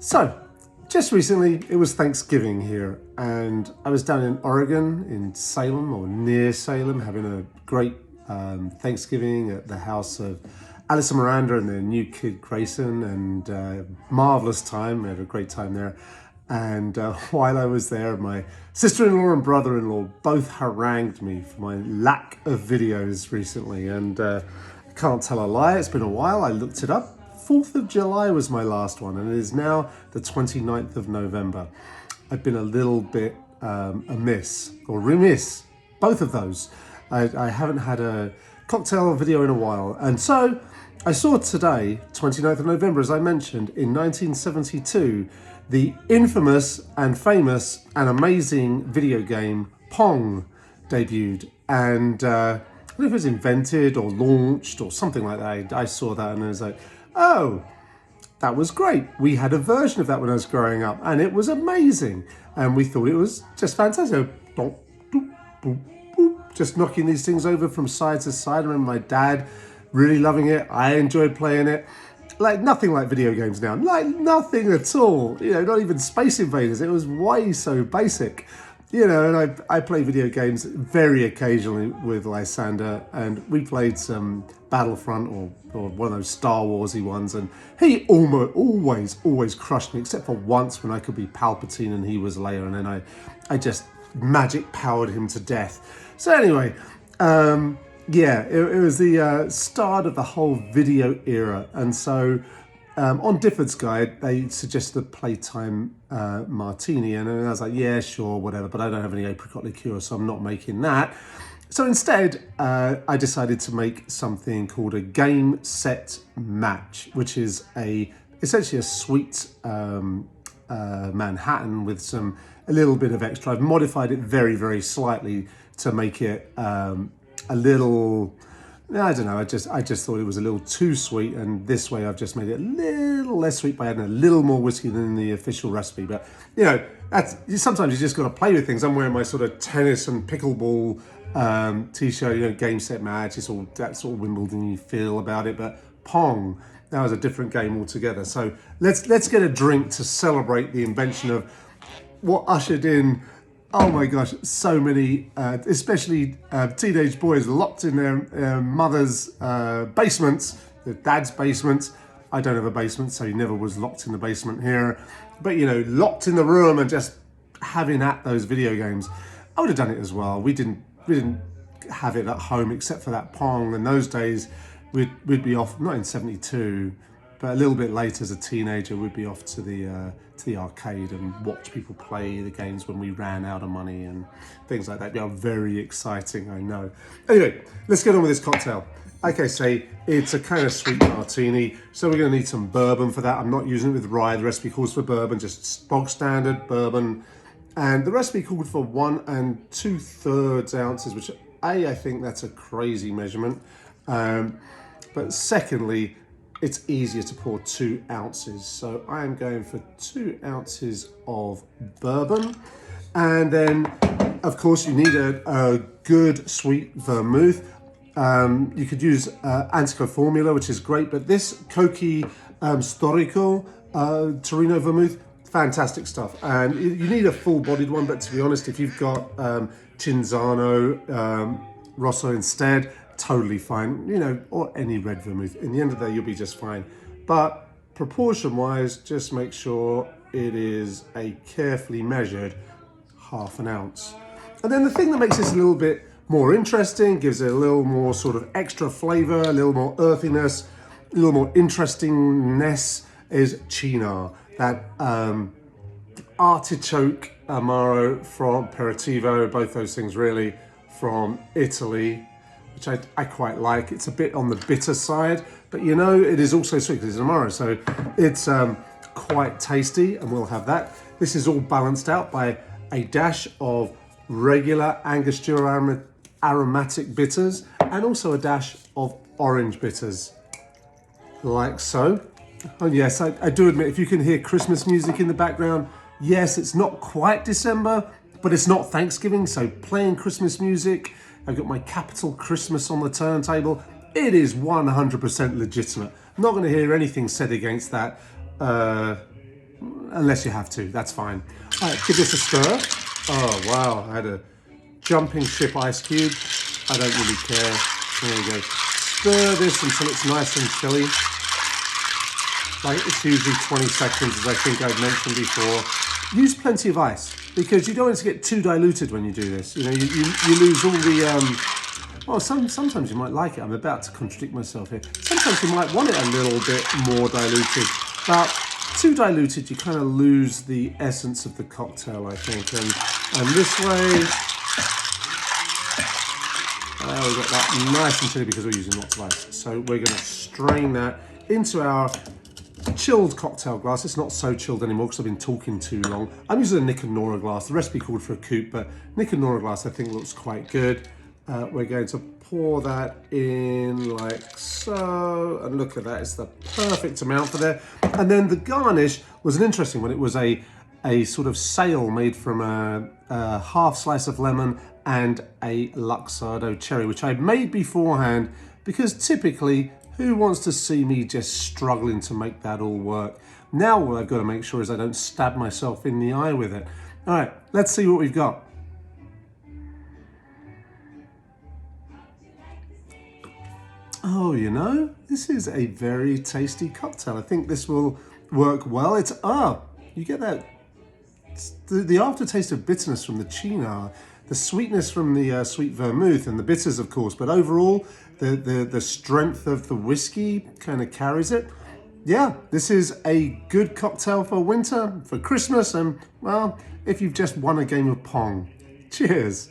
So, just recently it was Thanksgiving here, and I was down in Oregon, in Salem or near Salem, having a great Thanksgiving at the house of Alice and Miranda and their new kid Grayson, and marvelous time. We had a great time there. And while I was there, my sister-in-law and brother-in-law both harangued me for my lack of videos recently, and I can't tell a lie, it's been a while. I looked it up. 4th of July was my last one, and it is now the 29th of November. I've been a little bit amiss, or remiss, both of those. I haven't had a cocktail video in a while, and so I saw today, 29th of November, as I mentioned, in 1972, the infamous and famous and amazing video game Pong debuted, and I don't know if it was invented or launched or something like that. I saw that and I was like, oh, that was great. We had a version of that when I was growing up, and it was amazing. And we thought it was just fantastic. Just knocking these things over from side to side. I remember my dad really loving it. I enjoyed playing it. Like nothing like video games now. Like nothing at all. You know, not even Space Invaders. It was way so basic. You know, and I play video games very occasionally with Lysander, and we played some Battlefront or one of those Star Warsy ones, and he always crushed me, except for once when I could be Palpatine and he was Leia, and then I just magic powered him to death. So anyway, yeah, it was the start of the whole video era, and so on Difford's Guide, they suggested a playtime martini, and I was like, yeah, sure, whatever, but I don't have any apricot liqueur, so I'm not making that. So instead, I decided to make something called a game set match, which is essentially a sweet Manhattan with a little bit of extra. I've modified it very, very slightly to make it a little, I don't know, I just thought it was a little too sweet, and this way I've just made it a little less sweet by adding a little more whiskey than the official recipe. But you know, sometimes you just got to play with things. I'm wearing my sort of tennis and pickleball t-shirt, you know, game set match. It's all that sort of Wimbledon feel about it, but Pong, that was a different game altogether. So let's get a drink to celebrate the invention of what ushered in, oh my gosh, so many, especially teenage boys locked in their mother's basements, their dad's basements. I don't have a basement, so he never was locked in the basement here. But, you know, locked in the room and just having at those video games. I would have done it as well. We didn't have it at home except for that Pong. In those days, we'd be off, not in 72, but a little bit later as a teenager, we'd be off to the arcade and watch people play the games when we ran out of money and things like that. They are very exciting, I know. Anyway, let's get on with this cocktail. Like I say, it's a kind of sweet martini, so we're going to need some bourbon for that. I'm not using it with rye. The recipe calls for bourbon, just bog standard bourbon. And the recipe called for 1 2/3 ounces, which I think that's a crazy measurement. But secondly, it's easier to pour 2 ounces. So I am going for 2 ounces of bourbon. And then, of course, you need a good sweet vermouth. You could use Antico Formula, which is great, but this Cochi Storico Torino vermouth, fantastic stuff. And you need a full-bodied one, but to be honest, if you've got Cinzano Rosso instead, totally fine, you know, or any red vermouth. In the end of the day, you'll be just fine. But proportion-wise, just make sure it is a carefully measured 1/2 ounce. And then the thing that makes this a little bit more interesting, gives it a little more sort of extra flavor, a little more earthiness, a little more interestingness, is Cynar, that artichoke amaro from aperitivo, both those things really from Italy, which I quite like. It's a bit on the bitter side, but you know, it is also sweet because it's amaro, so it's quite tasty, and we'll have that. This is all balanced out by a dash of regular Angostura aromatic bitters, and also a dash of orange bitters, like so. Oh yes, I do admit, if you can hear Christmas music in the background, yes, it's not quite December, but it's not Thanksgiving, so playing Christmas music. I've got my Capital Christmas on the turntable. It is 100% legitimate. I'm not going to hear anything said against that. unless you have to, that's fine. All right, give this a stir. Oh, wow, I had a jumping ship ice cube. I don't really care. There we go. Stir this until it's nice and chilly. Like, it's usually 20 seconds, as I think I've mentioned before. Use plenty of ice, because you don't want it to get too diluted when you do this. You know, you lose all the, well, sometimes you might like it. I'm about to contradict myself here. Sometimes you might want it a little bit more diluted, but too diluted, you kind of lose the essence of the cocktail, I think. And this way, we've got that nice and chilly because we're using lots of ice. So we're going to strain that into our chilled cocktail glass. It's not so chilled anymore because I've been talking too long. I'm using a Nick and Nora glass. The recipe called for a coupe, but Nick and Nora glass I think looks quite good. We're going to pour that in like so, and look at that, it's the perfect amount for there. And then the garnish was an interesting one. It was a sort of sail made from a half slice of lemon and a Luxardo cherry, which I made beforehand, because typically, who wants to see me just struggling to make that all work? Now what I've got to make sure is I don't stab myself in the eye with it. All right, let's see what we've got. Oh, you know, this is a very tasty cocktail. I think this will work well. It's, you get that, the aftertaste of bitterness from the Cynar, the sweetness from the sweet vermouth, and the bitters, of course, but overall, the strength of the whiskey kind of carries it. Yeah, this is a good cocktail for winter, for Christmas, and, well, if you've just won a game of Pong. Cheers.